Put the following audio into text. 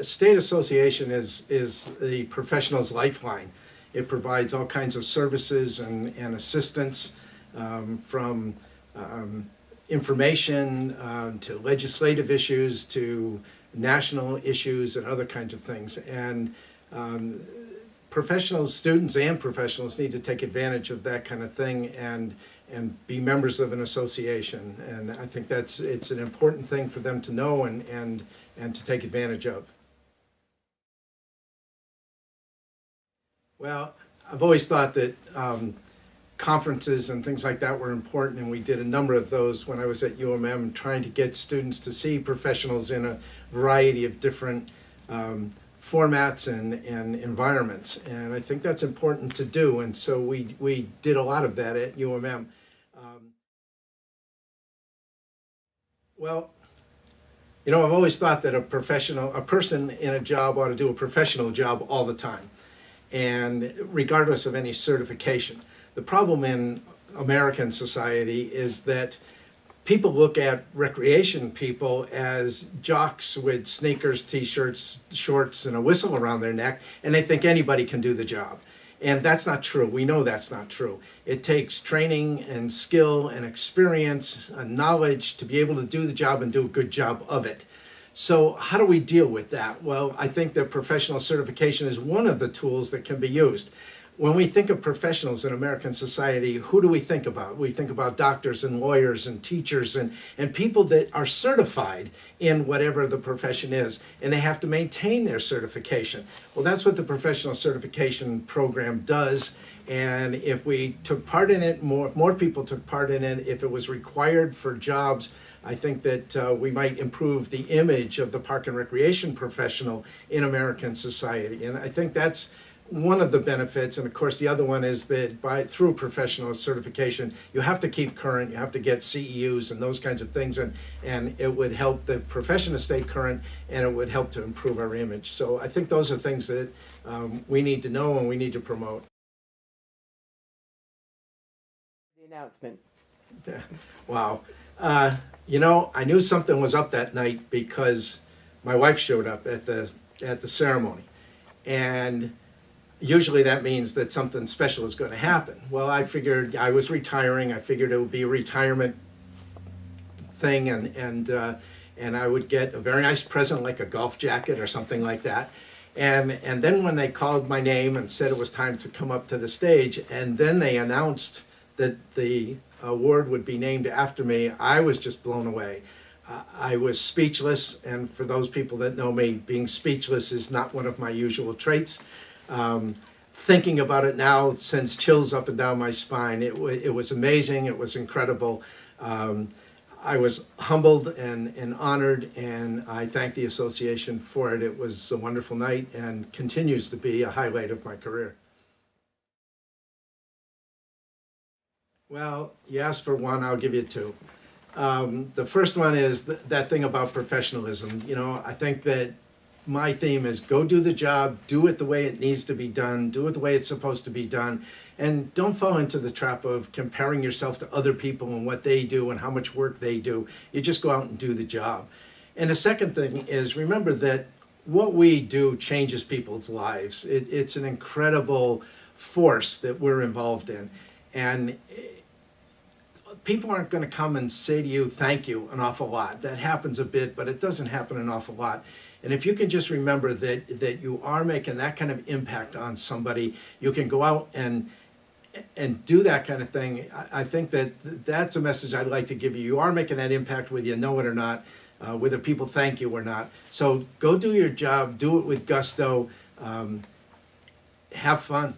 state association is the professional's lifeline. It provides all kinds of services and assistance, from information to legislative issues to national issues and other kinds of things. And professionals, students and professionals, need to take advantage of that kind of thing and be members of an association. And I think it's an important thing for them to know and to take advantage of. Well, I've always thought that conferences and things like that were important, and we did a number of those when I was at UMM, trying to get students to see professionals in a variety of different formats and environments. And I think that's important to do, and so we did a lot of that at UMM. Well, you know, I've always thought that a person in a job ought to do a professional job all the time, and regardless of any certification. The problem in American society is that people look at recreation people as jocks with sneakers, t-shirts, shorts, and a whistle around their neck, and they think anybody can do the job. And that's not true. We know that's not true. It takes training and skill and experience and knowledge to be able to do the job and do a good job of it. So how do we deal with that? Well, I think that professional certification is one of the tools that can be used. When we think of professionals in American society, who do we think about? We think about doctors and lawyers and teachers and people that are certified in whatever the profession is, and they have to maintain their certification. Well, that's what the professional certification program does, and if we took part in it, more people took part in it, if it was required for jobs, I think that we might improve the image of the park and recreation professional in American society. And I think that's one of the benefits. And of course, the other one is that through professional certification, you have to keep current, you have to get CEUs and those kinds of things. And it would help the profession to stay current, and it would help to improve our image. So I think those are things that we need to know and we need to promote. The announcement. Yeah. Wow. You know, I knew something was up that night because my wife showed up at the ceremony, and usually that means that something special is going to happen. Well, I figured I was retiring. I figured it would be a retirement thing, and I would get a very nice present, like a golf jacket or something like that. And then when they called my name and said it was time to come up to the stage, and then they announced that the award would be named after me, I was just blown away. I was speechless, and for those people that know me, being speechless is not one of my usual traits. Thinking about it now sends chills up and down my spine. It was amazing. It was incredible. I was humbled and honored, and I thank the association for it. It was a wonderful night and continues to be a highlight of my career. Well, you asked for one, I'll give you two. The first one is that thing about professionalism. You know, I think that my theme is go do the job, do it the way it needs to be done, do it the way it's supposed to be done, and don't fall into the trap of comparing yourself to other people and what they do and how much work they do. You just go out and do the job. And the second thing is, remember that what we do changes people's lives. It's an incredible force that we're involved in. And people aren't going to come and say to you, thank you, an awful lot. That happens a bit, but it doesn't happen an awful lot. And if you can just remember that you are making that kind of impact on somebody, you can go out and do that kind of thing. I think that's a message I'd like to give you. You are making that impact whether you know it or not, whether people thank you or not. So go do your job, do it with gusto, have fun.